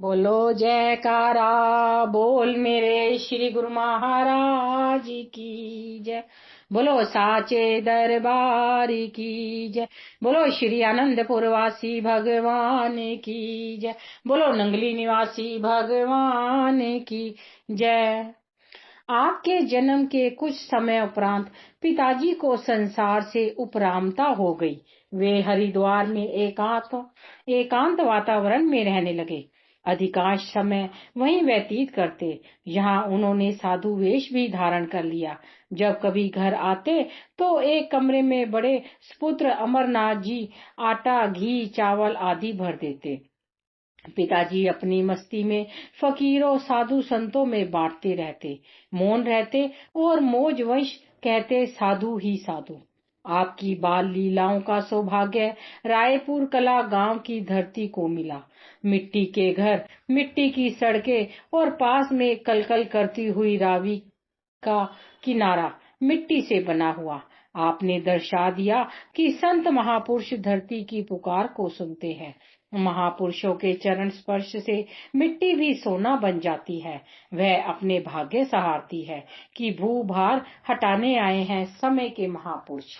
बोलो जयकारा बोल मेरे श्री गुरु महाराज की जय। बोलो साचे दरबार की जय। बोलो श्री आनंदपुर वासी भगवान की जय। बोलो नंगली निवासी भगवान की जय। आपके जन्म के कुछ समय उपरांत पिताजी को संसार से उपरामता हो गई। वे हरिद्वार में एकांत वातावरण में रहने लगे। अधिकांश समय वहीं व्यतीत करते। यहाँ उन्होंने साधु वेश भी धारण कर लिया। जब कभी घर आते तो एक कमरे में बड़े सुपुत्र अमरनाथ जी आटा घी चावल आदि भर देते। पिताजी अपनी मस्ती में फकीरों साधु संतों में बांटते रहते, मौन रहते और मौजवश कहते साधु ही साधु। आपकी बाल लीलाओं का सौभाग्य रायपुर कला गांव की धरती को मिला। मिट्टी के घर, मिट्टी की सड़कें और पास में कलकल करती हुई रावी का किनारा मिट्टी से बना हुआ। आपने दर्शा दिया कि संत महापुरुष धरती की पुकार को सुनते हैं। महापुरुषों के चरण स्पर्श से मिट्टी भी सोना बन जाती है। वह अपने भाग्य सहारती है कि भूभार हटाने आए हैं समय के महापुरुष।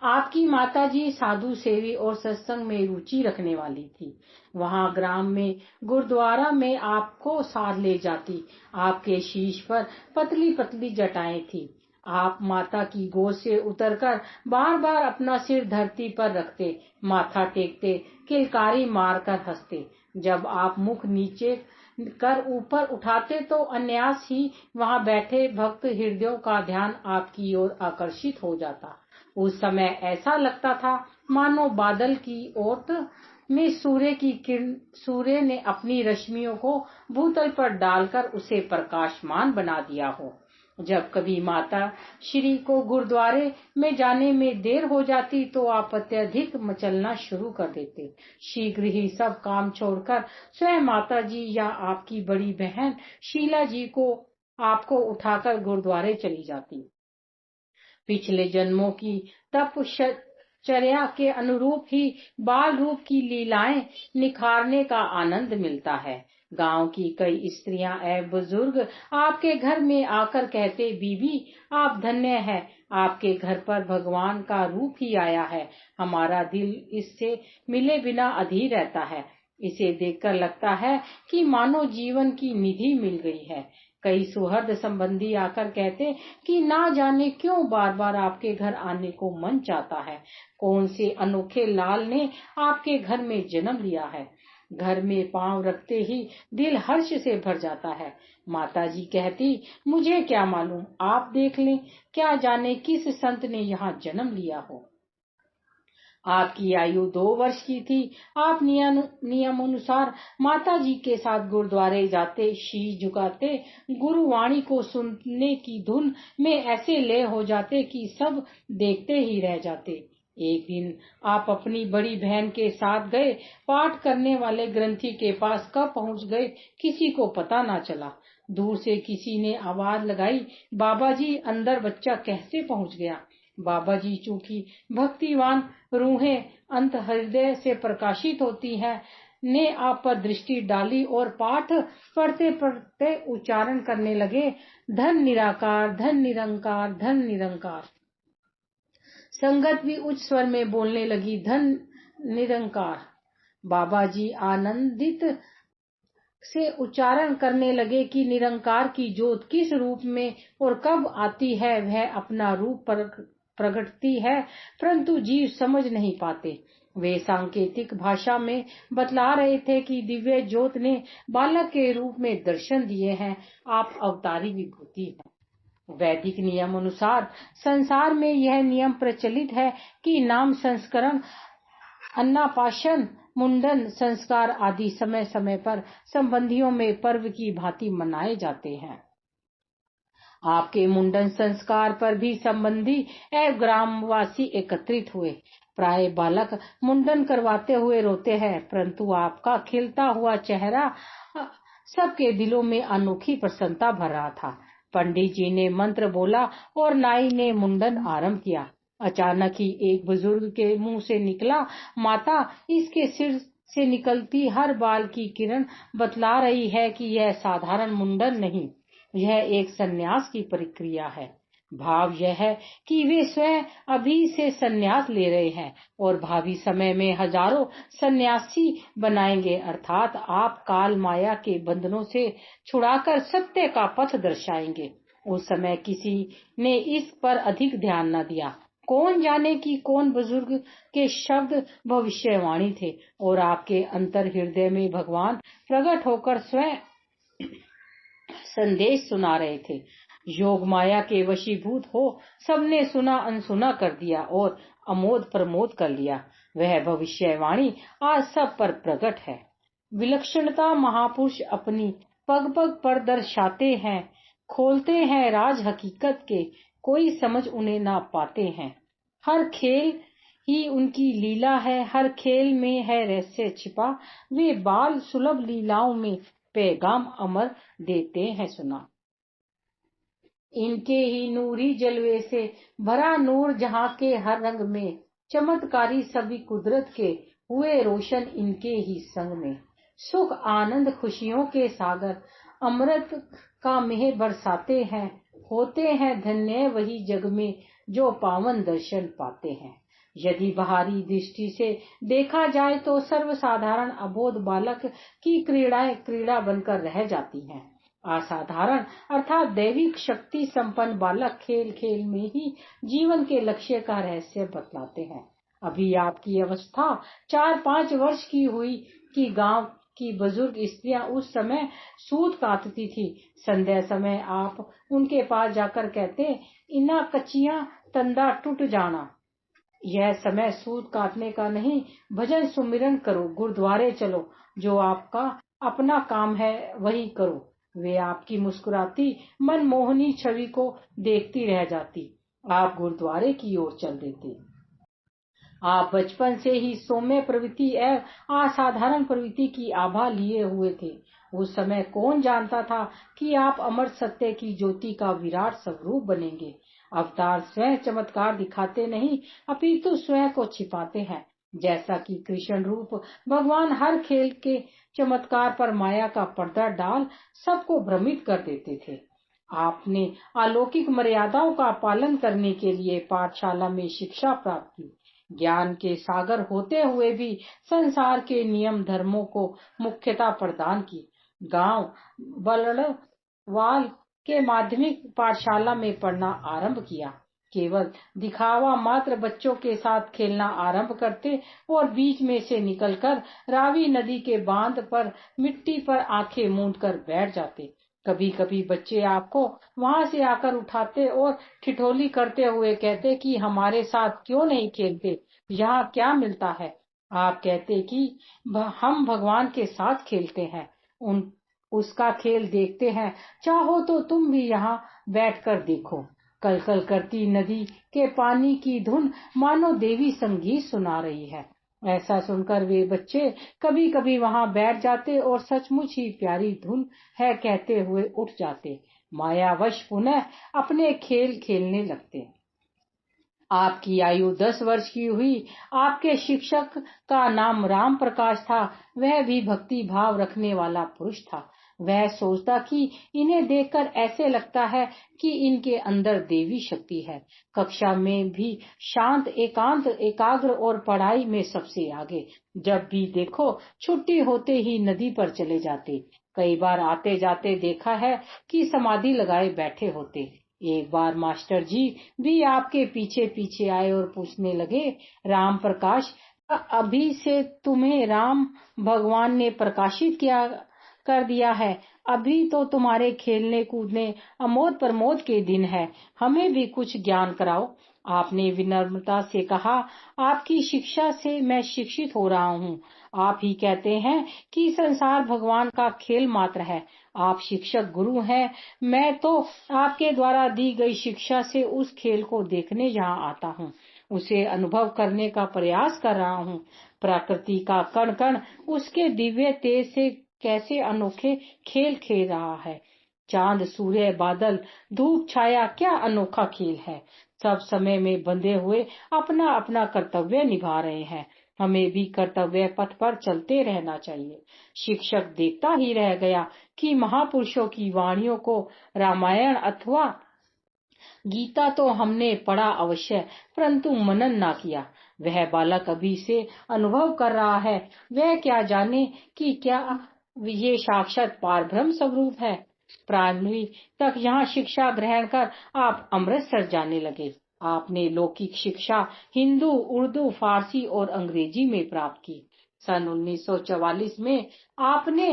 आपकी माताजी साधु सेवी और सत्संग में रुचि रखने वाली थी। वहां ग्राम में गुरुद्वारा में आपको साथ ले जाती। आपके शीश पर पतली पतली जटाएं थी। आप माता की गोद से उतरकर बार बार अपना सिर धरती पर रखते, माथा टेकते, किलकारी मारकर हंसते। जब आप मुख नीचे कर ऊपर उठाते तो अन्यास ही वहां बैठे भक्त हृदयों का ध्यान आपकी ओर आकर्षित हो जाता। उस समय ऐसा लगता था मानो बादल की ओट में सूर्य ने अपनी रश्मियों को भूतल पर डालकर उसे प्रकाशमान बना दिया हो। जब कभी माता श्री को गुरुद्वारे में जाने में देर हो जाती तो आप अत्यधिक मचलना शुरू कर देते। शीघ्र ही सब काम छोड़कर स्वयं माता जी या आपकी बड़ी बहन शीला जी को आपको उठाकर गुरुद्वारे चली जाती। पिछले जन्मों की तपश्चर्या के अनुरूप ही बाल रूप की लीलाएं निखारने का आनंद मिलता है। गांव की कई स्त्रियां एवं बुजुर्ग आपके घर में आकर कहते, बीबी आप धन्य है, आपके घर पर भगवान का रूप ही आया है। हमारा दिल इससे मिले बिना अधीर रहता है। इसे देखकर लगता है कि मानो जीवन की निधि मिल गई है। कई सुहृद संबंधी आकर कहते कि ना जाने क्यों बार बार आपके घर आने को मन चाहता है। कौन से अनोखे लाल ने आपके घर में जन्म लिया है। घर में पांव रखते ही दिल हर्ष से भर जाता है। माता जी कहती, मुझे क्या मालूम, आप देख लें, क्या जाने किस संत ने यहाँ जन्म लिया हो। आपकी आयु 2 वर्ष की थी। आप नियमानुसार माता जी के साथ गुरुद्वारे जाते, शीश झुकाते, गुरुवाणी को सुनने की धुन में ऐसे लय हो जाते कि सब देखते ही रह जाते। एक दिन आप अपनी बड़ी बहन के साथ गए। पाठ करने वाले ग्रंथी के पास कब पहुंच गए किसी को पता ना चला। दूर से किसी ने आवाज लगाई, बाबा जी अंदर बच्चा कैसे पहुंच गया। बाबा जी चूंकि भक्तिवान रूहें अंत हृदय से प्रकाशित होती हैं, ने आप पर दृष्टि डाली और पाठ पढ़ते पढ़ते उच्चारण करने लगे, धन निराकार, धन निरंकार, धन निरंकार। संगत भी उच्च स्वर में बोलने लगी, धन निरंकार। बाबा जी आनंदित से उच्चारण करने लगे कि निरंकार की ज्योत किस रूप में और कब आती है, वह अपना रूप प्रगटती है, परंतु जीव समझ नहीं पाते। वे सांकेतिक भाषा में बतला रहे थे कि दिव्य ज्योत ने बालक के रूप में दर्शन दिए हैं। आप अवतारी विभूति हैं। वैदिक नियम अनुसार संसार में यह नियम प्रचलित है कि नाम संस्करण, अन्नप्राशन, मुंडन संस्कार आदि समय समय पर संबंधियों में पर्व की भांति मनाए जाते हैं। आपके मुंडन संस्कार पर भी संबंधी एवं ग्रामवासी एकत्रित हुए। प्राय बालक मुंडन करवाते हुए रोते हैं, परंतु आपका खिलता हुआ चेहरा सबके दिलों में अनोखी प्रसन्नता भर रहा था। पंडित जी ने मंत्र बोला और नाई ने मुंडन आरंभ किया। अचानक ही एक बुजुर्ग के मुंह से निकला, माता इसके सिर से निकलती हर बाल की किरण बतला रही है कि यह साधारण मुंडन नहीं, यह एक संन्यास की प्रक्रिया है। भाव यह है कि वे स्वयं अभी से संन्यास ले रहे हैं और भावी समय में हजारों सन्यासी बनाएंगे, अर्थात आप काल माया के बंधनों से छुड़ाकर सत्य का पथ दर्शाएंगे। उस समय किसी ने इस पर अधिक ध्यान न दिया। कौन जाने कि कौन बुजुर्ग के शब्द भविष्यवाणी थे और आपके अंतर हृदय में भगवान प्रकट होकर स्वयं संदेश सुना रहे थे। योग माया के वशीभूत हो सबने सुना अनसुना कर दिया और अमोद प्रमोद कर लिया। वह भविष्यवाणी आज सब पर प्रकट है। विलक्षणता महापुरुष अपनी पग पग पर दर्शाते हैं, खोलते हैं राज हकीकत के, कोई समझ उन्हें ना पाते हैं। हर खेल ही उनकी लीला है, हर खेल में है रहस्य छिपा, वे बाल सुलभ लीलाओं में पैगाम अमर देते हैं सुना। इनके ही नूरी जलवे से भरा नूर जहां के हर रंग में, चमत्कारी सभी कुदरत के हुए रोशन इनके ही संग में। सुख आनंद खुशियों के सागर अमृत का मेह बरसाते हैं, होते हैं धन्य वही जग में जो पावन दर्शन पाते हैं। यदि बाहरी दृष्टि से देखा जाए तो सर्वसाधारण अबोध बालक की क्रीड़ाएं क्रीड़ा बनकर रह जाती हैं। असाधारण अर्थात दैविक शक्ति संपन्न बालक खेल खेल में ही जीवन के लक्ष्य का रहस्य बतलाते हैं। अभी आपकी अवस्था 4-5 वर्ष की हुई कि गांव की बुजुर्ग स्त्रियां उस समय सूत काटती थी। संध्या समय आप उनके पास जाकर कहते, इना कच्चियां तंदा टूट जाना। यह समय सूत काटने का नहीं, भजन सुमिरन करो, गुरुद्वारे चलो, जो आपका अपना काम है वही करो। वे आपकी मुस्कुराती मनमोहनी छवि को देखती रह जाती, आप गुरुद्वारे की ओर चल देते। आप बचपन से ही सौम्य प्रवृत्ति एवं असाधारण प्रवृत्ति की आभा लिए हुए थे। उस समय कौन जानता था कि आप अमर सत्य की ज्योति का विराट स्वरूप बनेंगे। अवतार स्वयं चमत्कार दिखाते नहीं, अपितु स्वयं को छिपाते हैं। जैसा कि कृष्ण रूप भगवान हर खेल के चमत्कार पर माया का पर्दा डाल सबको भ्रमित कर देते थे। आपने अलौकिक मर्यादाओं का पालन करने के लिए पाठशाला में शिक्षा प्राप्त की। ज्ञान के सागर होते हुए भी संसार के नियम धर्मों को मुख्यता प्रदान की। गांव बलड़वाल के माध्यमिक पाठशाला में पढ़ना आरंभ किया। केवल दिखावा मात्र बच्चों के साथ खेलना आरंभ करते और बीच में से निकलकर रावी नदी के बांध पर मिट्टी पर आंखें मूंद कर बैठ जाते। कभी कभी बच्चे आपको वहां से आकर उठाते और ठिठोली करते हुए कहते कि हमारे साथ क्यों नहीं खेलते, यहाँ क्या मिलता है। आप कहते कि हम भगवान के साथ खेलते हैं, उसका खेल देखते हैं, चाहो तो तुम भी यहाँ बैठकर देखो। कलकल करती नदी के पानी की धुन मानो देवी संगीत सुना रही है। ऐसा सुनकर वे बच्चे कभी कभी वहां बैठ जाते और सचमुच ही प्यारी धुन है कहते हुए उठ जाते। मायावश पुनः अपने खेल खेलने लगते। आपकी आयु 10 वर्ष की हुई। आपके शिक्षक का नाम राम प्रकाश था। वह भी भक्ति भाव रखने वाला पुरुष था। वह सोचता कि इन्हें देखकर ऐसे लगता है कि इनके अंदर देवी शक्ति है। कक्षा में भी शांत, एकांत, एकाग्र और पढ़ाई में सबसे आगे। जब भी देखो छुट्टी होते ही नदी पर चले जाते। कई बार आते जाते देखा है कि समाधि लगाए बैठे होते। एक बार मास्टर जी भी आपके पीछे पीछे आए और पूछने लगे, राम प्रकाश, अभी से तुम्हें राम भगवान ने प्रकाशित किया कर दिया है। अभी तो तुम्हारे खेलने कूदने अमोद प्रमोद के दिन है, हमें भी कुछ ज्ञान कराओ। आपने विनम्रता से कहा, आपकी शिक्षा से मैं शिक्षित हो रहा हूँ। आप ही कहते हैं कि संसार भगवान का खेल मात्र है। आप शिक्षक गुरु हैं। मैं तो आपके द्वारा दी गई शिक्षा से उस खेल को देखने यहाँ आता हूँ, उसे अनुभव करने का प्रयास कर रहा हूँ। प्रकृति का कण कण उसके दिव्य तेज से कैसे अनोखे खेल खेल रहा है। चांद, सूर्य, बादल, धूप, छाया, क्या अनोखा खेल है। सब समय में बंधे हुए अपना अपना कर्तव्य निभा रहे हैं। हमें भी कर्तव्य पथ पर चलते रहना चाहिए। शिक्षक देखता ही रह गया कि महापुरुषों की वाणियों को रामायण अथवा गीता तो हमने पढ़ा अवश्य, परंतु मनन ना किया। वह बालक अभी से अनुभव कर रहा है, वह क्या जाने कि क्या ये साक्षात पारब्रह्म स्वरूप है। प्राइमरी तक यहाँ शिक्षा ग्रहण कर आप अमृतसर जाने लगे। आपने लौकिक शिक्षा हिंदू, उर्दू, फारसी और अंग्रेजी में प्राप्त की। सन 1944 में आपने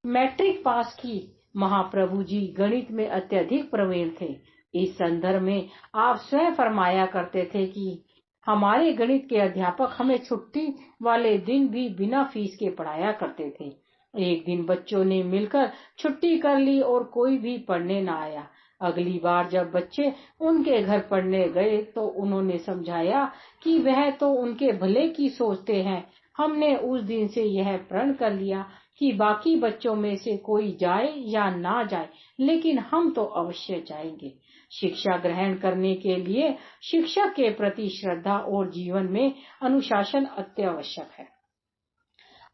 मैट्रिक पास की। महाप्रभु जी गणित में अत्यधिक प्रवीण थे। इस संदर्भ में आप स्वयं फरमाया करते थे कि हमारे गणित के अध्यापक हमें छुट्टी वाले दिन भी बिना फीस के पढ़ाया करते थे। एक दिन बच्चों ने मिलकर छुट्टी कर ली और कोई भी पढ़ने न आया। अगली बार जब बच्चे उनके घर पढ़ने गए तो उन्होंने समझाया कि वह तो उनके भले की सोचते हैं। हमने उस दिन से यह प्रण कर लिया कि बाकी बच्चों में से कोई जाए या ना जाए, लेकिन हम तो अवश्य जाएंगे। शिक्षा ग्रहण करने के लिए शिक्षक के प्रति श्रद्धा और जीवन में अनुशासन अत्यावश्यक है।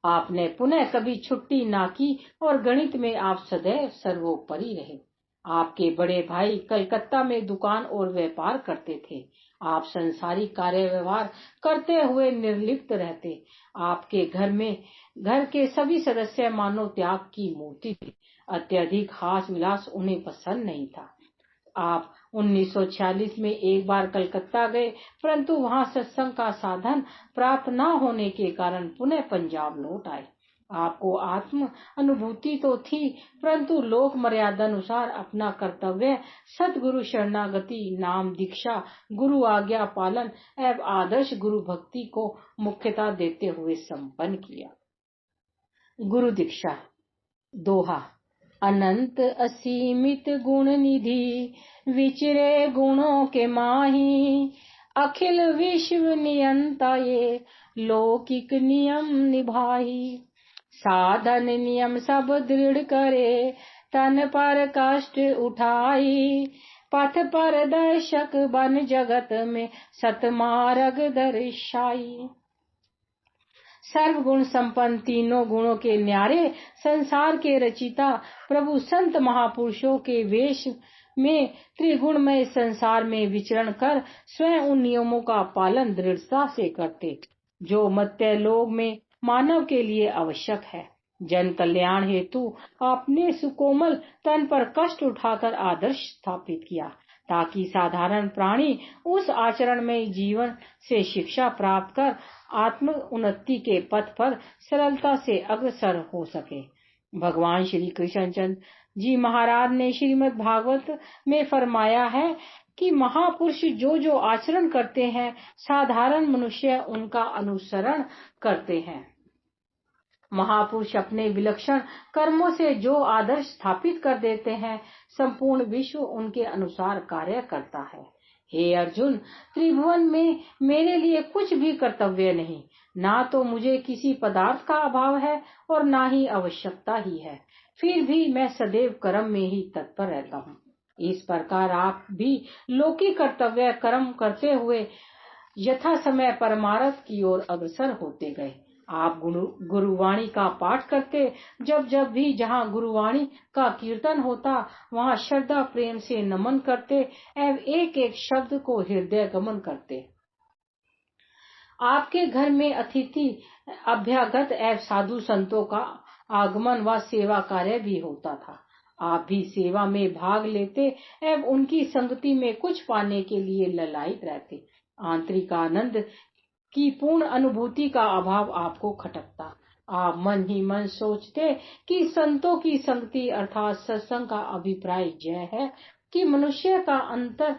आपने पुनः कभी छुट्टी ना की और गणित में आप सदैव सर्वोपरि रहे। आपके बड़े भाई कलकत्ता में दुकान और व्यापार करते थे। आप संसारिक कार्य व्यवहार करते हुए निर्लिप्त रहते। आपके घर के सभी सदस्य मानव त्याग की मूर्ति थे। अत्यधिक हास विलास उन्हें पसंद नहीं था। आप 1946 में एक बार कलकत्ता गए, परंतु वहां सत्संग का साधन प्राप्त न होने के कारण पुनः पंजाब लौट आए। आपको आत्म अनुभूति तो थी, परंतु लोक मर्यादा अनुसार अपना कर्तव्य सतगुरु शरणागति, नाम दीक्षा, गुरु आज्ञा पालन एवं आदर्श गुरु भक्ति को मुख्यता देते हुए संपन्न किया। गुरु दीक्षा दोहा। अनंत असीमित गुण निधि, विचरे गुणों के माही, अखिल विश्व नियंता ये, लौकिक नियम निभाही। साधन नियम सब दृढ़ करे, तन पर कष्ट उठाई, पथ पर दर्शक बन जगत में, सतमार्ग दर्शाई। सर्वगुण संपन्न, तीनों गुणों के न्यारे, संसार के रचिता प्रभु संत महापुरुषों के वेश में त्रिगुणमय संसार में विचरण कर स्वयं उन नियमों का पालन दृढ़ता से करते जो मर्त्य लोक में मानव के लिए आवश्यक है। जन कल्याण हेतु आपने सुकोमल तन पर कष्ट उठाकर आदर्श स्थापित किया, ताकि साधारण प्राणी उस आचरण में जीवन से शिक्षा प्राप्त कर आत्म उन्नति के पथ पर सरलता से अग्रसर हो सके। भगवान श्री कृष्णचंद्र जी महाराज ने श्रीमद् भागवत में फरमाया है कि महापुरुष जो आचरण करते हैं, साधारण मनुष्य उनका अनुसरण करते हैं। महापुरुष अपने विलक्षण कर्मों से जो आदर्श स्थापित कर देते हैं, संपूर्ण विश्व उनके अनुसार कार्य करता है। हे अर्जुन, त्रिभुवन में मेरे लिए कुछ भी कर्तव्य नहीं, ना तो मुझे किसी पदार्थ का अभाव है और ना ही आवश्यकता ही है, फिर भी मैं सदैव कर्म में ही तत्पर रहता हूँ। इस प्रकार आप भी लौकिक कर्तव्य कर्म करते हुए यथा समय परमार्थ की ओर अग्रसर होते गए। आप गुरुवाणी का पाठ करते, जब भी जहाँ गुरुवाणी का कीर्तन होता वहाँ श्रद्धा प्रेम से नमन करते एवं एक एक शब्द को हृदय गमन करते। आपके घर में अतिथि अभ्यागत एवं साधु संतों का आगमन व सेवा कार्य भी होता था। आप भी सेवा में भाग लेते एवं उनकी संगति में कुछ पाने के लिए ललायित रहते। आंतरिक आनंद की पूर्ण अनुभूति का अभाव आपको खटकता। आप मन ही मन सोचते कि संतों की संगति अर्थात सत्संग का अभिप्राय यह है कि मनुष्य का अंतर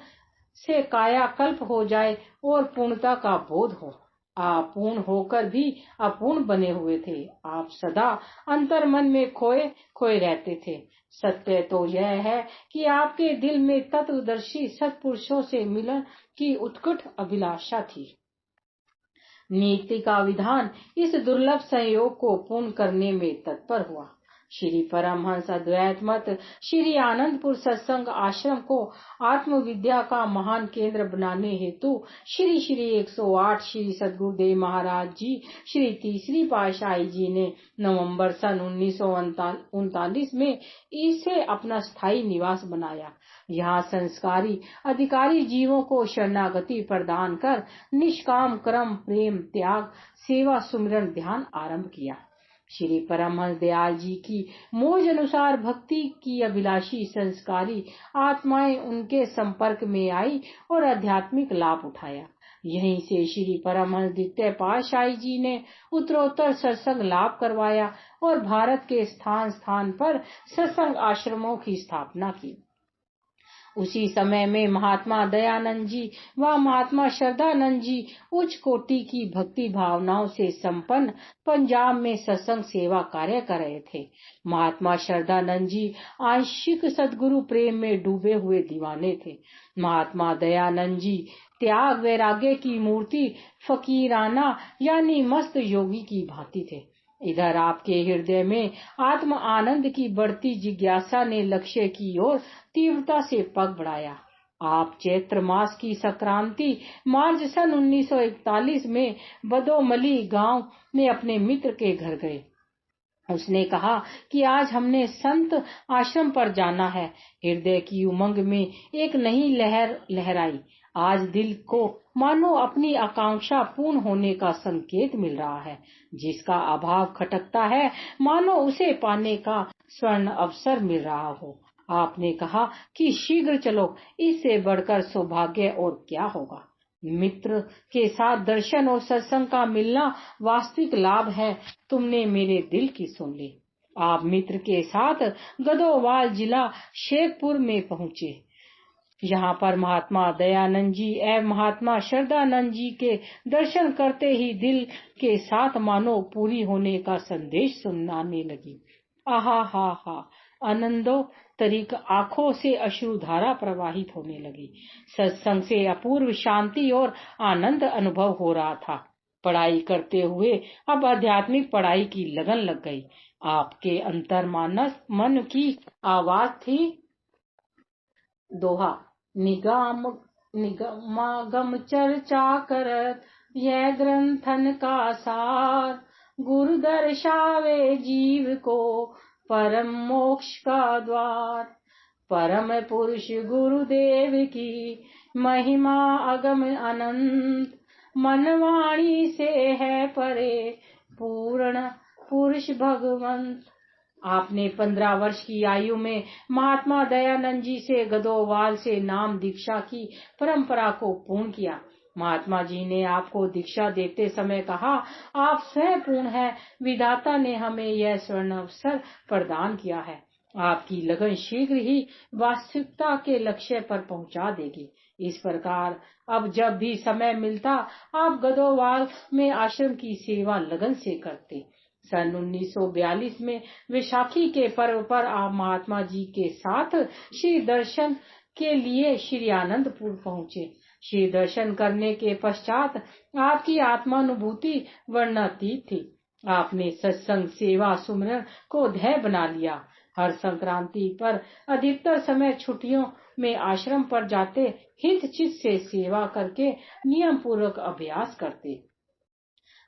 से कायाकल्प हो जाए और पूर्णता का बोध हो। आप पूर्ण होकर भी अपूर्ण बने हुए थे। आप सदा अंतर मन में खोए रहते थे। सत्य तो यह है कि आपके दिल में तत्वदर्शी सत्पुरुषों से मिलन की उत्कट अभिलाषा थी। नीति का विधान इस दुर्लभ संयोग को पूर्ण करने में तत्पर हुआ। श्री परमहंस अद्वैत मत श्री आनंदपुर सत्संग आश्रम को आत्म विद्या का महान केंद्र बनाने हेतु श्री श्री 108 श्री सद्गुरुदेव महाराज जी श्री तीसरी पातशाही जी ने नवंबर सन 1939 में इसे अपना स्थायी निवास बनाया। यहाँ संस्कारी अधिकारी जीवों को शरणागति प्रदान कर निष्काम कर्म प्रेम त्याग सेवा सुमिरन ध्यान आरंभ किया। श्री परमहंस दयाल जी की मौज अनुसार भक्ति की अभिलाषी संस्कारी आत्माएं उनके संपर्क में आई और आध्यात्मिक लाभ उठाया। यहीं से श्री परमहंस द्वितीय पातशाही जी ने उत्तरोत्तर सत्संग लाभ करवाया और भारत के स्थान स्थान पर सत्संग आश्रमों की स्थापना की। उसी समय में महात्मा दयानंद जी व महात्मा श्रद्धानंद जी उच्च कोटि की भक्ति भावनाओं से संपन्न पंजाब में सत्संग सेवा कार्य कर रहे थे। महात्मा श्रद्धानंद जी आंशिक सद्गुरु प्रेम में डूबे हुए दीवाने थे। महात्मा दयानंद जी त्याग वैराग्य की मूर्ति फकीराना यानी मस्त योगी की भांति थे। इधर आपके हृदय में आत्म आनंद की बढ़ती जिज्ञासा ने लक्ष्य की ओर तीव्रता से पग बढ़ाया। आप चैत्र मास की संक्रांति मार्च सन 1941 में बदोमली गांव में अपने मित्र के घर गए। उसने कहा कि आज हमने संत आश्रम पर जाना है। हृदय की उमंग में एक नई लहर लहराई। आज दिल को मानो अपनी आकांक्षा पूर्ण होने का संकेत मिल रहा है। जिसका अभाव खटकता है मानो उसे पाने का स्वर्ण अवसर मिल रहा हो। आपने कहा कि शीघ्र चलो, इससे बढ़कर सौभाग्य और क्या होगा। मित्र के साथ दर्शन और सत्संग का मिलना वास्तविक लाभ है। तुमने मेरे दिल की सुन ली। आप मित्र के साथ गदोवाल जिला शेखपुर में पहुंचे। यहाँ पर महात्मा दयानंद जी एवं महात्मा श्रद्धानंद जी के दर्शन करते ही दिल के साथ मानो पूरी होने का संदेश सुनाने लगी। आहा हा हा, आनंदो तरीक आंखों से अश्रुधारा प्रवाहित होने लगी। सत्संग से अपूर्व शांति और आनंद अनुभव हो रहा था। पढ़ाई करते हुए अब आध्यात्मिक पढ़ाई की लगन लग गई। आपके अंतर्मानस मन की आवाज थी, दोहा निगमागम चर्चा करत यह ग्रंथन का सार, गुरु दर्शावे जीव को परम मोक्ष का द्वार। परम पुरुष गुरुदेव की महिमा अगम अनंत, मनवाणी से है परे पूर्ण पुरुष भगवंत। आपने 15 वर्ष की आयु में महात्मा दयानंद जी से गदोवाल से नाम दीक्षा की परंपरा को पूर्ण किया। महात्मा जी ने आपको दीक्षा देते समय कहा, आप स्वयं पूर्ण है, विधाता ने हमें यह स्वर्ण अवसर प्रदान किया है। आपकी लगन शीघ्र ही वास्तविकता के लक्ष्य पर पहुंचा देगी। इस प्रकार अब जब भी समय मिलता आप गदोवाल में आश्रम की सेवा लगन से करते। सन 1942 में वैशाखी के पर्व पर आप महात्मा जी के साथ श्री दर्शन के लिए श्री आनंदपुर पहुंचे। श्री दर्शन करने के पश्चात आपकी आत्मानुभूति वर्णनातीत थी। आपने सत्संग सेवा सुमिरन को ध्येय बना लिया। हर संक्रांति पर अधिकतर समय छुट्टियों में आश्रम पर जाते, हित चित से सेवा करके नियम पूर्वक अभ्यास करते।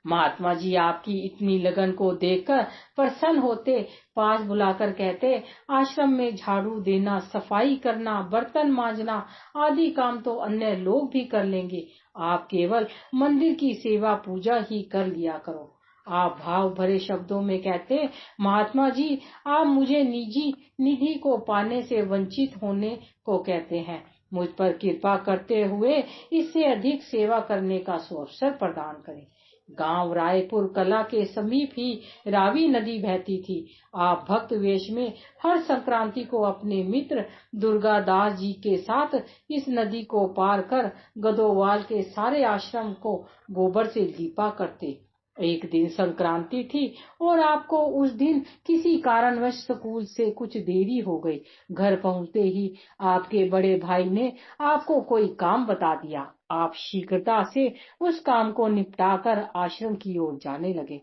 महात्मा जी आपकी इतनी लगन को देखकर प्रसन्न होते, पास बुलाकर कहते, आश्रम में झाड़ू देना, सफाई करना, बर्तन मांजना आदि काम तो अन्य लोग भी कर लेंगे, आप केवल मंदिर की सेवा पूजा ही कर लिया करो। आप भाव भरे शब्दों में कहते, महात्मा जी आप मुझे निजी निधि को पाने से वंचित होने को कहते हैं। मुझ पर कृपा करते हुए इससे अधिक सेवा करने का सुअवसर प्रदान करें। गांव रायपुर कला के समीप ही रावी नदी बहती थी। आप भक्त वेश में हर संक्रांति को अपने मित्र दुर्गादास जी के साथ इस नदी को पार कर गदोवाल के सारे आश्रम को गोबर से लीपा करते। एक दिन संक्रांति थी और आपको उस दिन किसी कारणवश स्कूल से कुछ देरी हो गई। घर पहुंचते ही आपके बड़े भाई ने आपको कोई काम बता दिया। आप शीघ्रता से उस काम को निपटाकर आश्रम की ओर जाने लगे।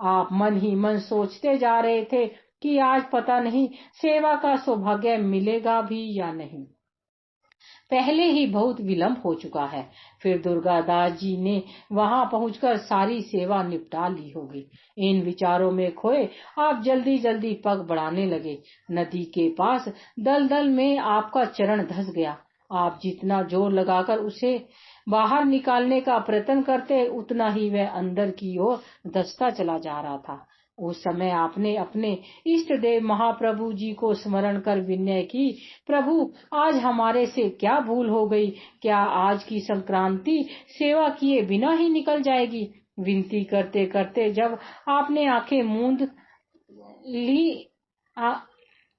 आप मन ही मन सोचते जा रहे थे, कि आज पता नहीं सेवा का सौभाग्य मिलेगा भी या नहीं। पहले ही बहुत विलंब हो चुका है। फिर दुर्गादास जी ने वहां पहुंचकर सारी सेवा निपटा ली होगी। इन विचारों में खोए आप जल्दी जल्दी पग बढ़ाने लगे। नदी के पास दलदल में आपका चरण धंस गया। आप जितना जोर लगाकर उसे बाहर निकालने का प्रयत्न करते, उतना ही वह अंदर की ओर धंसता चला जा रहा था। उस समय आपने अपने इष्ट देव महाप्रभु जी को स्मरण कर विनय की, प्रभु आज हमारे से क्या भूल हो गई? क्या आज की संक्रांति सेवा किए बिना ही निकल जाएगी? विनती करते करते जब आपने आंखें मूंद ली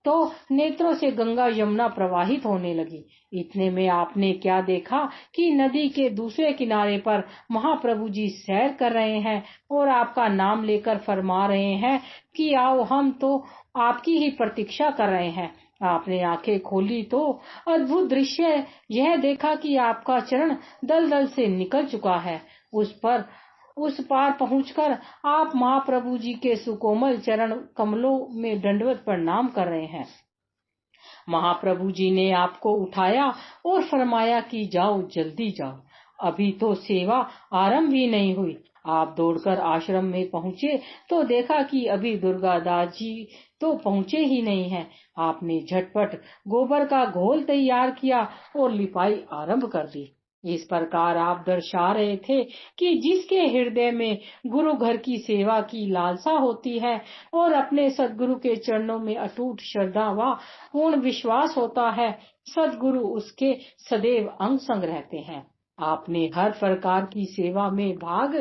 तो नेत्रों से गंगा यमुना प्रवाहित होने लगी। इतने में आपने क्या देखा कि नदी के दूसरे किनारे पर महाप्रभु जी सैर कर रहे हैं और आपका नाम लेकर फरमा रहे हैं कि आओ, हम तो आपकी ही प्रतीक्षा कर रहे हैं। आपने आंखें खोली तो अद्भुत दृश्य यह देखा कि आपका चरण दलदल से निकल चुका है। उस पार पहुंचकर आप महाप्रभु जी के सुकोमल चरण कमलों में दंडवत प्रणाम कर रहे हैं। महाप्रभु जी ने आपको उठाया और फरमाया कि जाओ, जल्दी जाओ, अभी तो सेवा आरंभ ही नहीं हुई। आप दौड़कर आश्रम में पहुंचे तो देखा कि अभी दुर्गादास जी तो पहुंचे ही नहीं हैं। आपने झटपट गोबर का घोल तैयार किया और लिपाई आरंभ कर दी। इस प्रकार आप दर्शा रहे थे कि जिसके हृदय में गुरु घर की सेवा की लालसा होती है और अपने सद्गुरु के चरणों में अटूट श्रद्धा व पूर्ण विश्वास होता है, सद्गुरु उसके सदैव अंग संग रहते हैं। आपने हर प्रकार की सेवा में भाग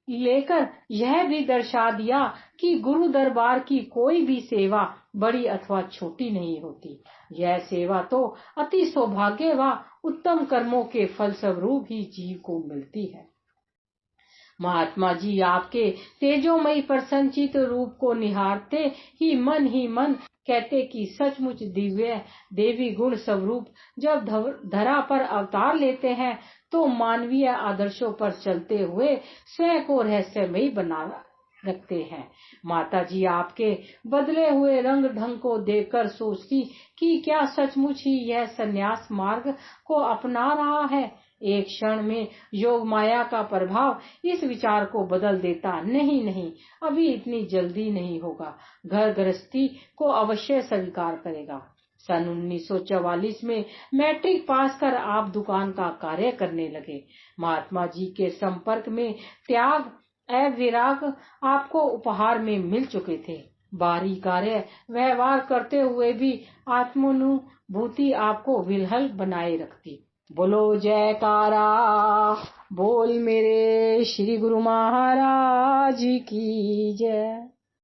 लेकर यह भी दर्शा दिया कि गुरु दरबार की कोई भी सेवा बड़ी अथवा छोटी नहीं होती। यह सेवा तो अति सौभाग्य व उत्तम कर्मों के फलस्वरूप ही जीव को मिलती है। महात्मा जी आपके तेजोमयी प्रसन्नचित रूप को निहारते ही मन कहते कि सचमुच दिव्य देवी गुण स्वरूप जब धरा पर अवतार लेते हैं तो मानवीय आदर्शों पर चलते हुए स्वयं को रहस्यमयी बना रखते हैं। माता जी आपके बदले हुए रंग ढंग को देखकर सोचती कि क्या सचमुच ही यह संन्यास मार्ग को अपना रहा है। एक क्षण में योग माया का प्रभाव इस विचार को बदल देता, नहीं, अभी इतनी जल्दी नहीं होगा, घर गृहस्थी को अवश्य स्वीकार करेगा। सन 1944 में मैट्रिक पास कर आप दुकान का कार्य करने लगे। महात्मा जी के संपर्क में त्याग एवं विराग आपको उपहार में मिल चुके थे। बाहरी कार्य व्यवहार करते हुए भी आत्मानुभूति आपको विह्वल बनाए रखती। बोलो जयकारा बोल मेरे श्री गुरु महाराज की जय।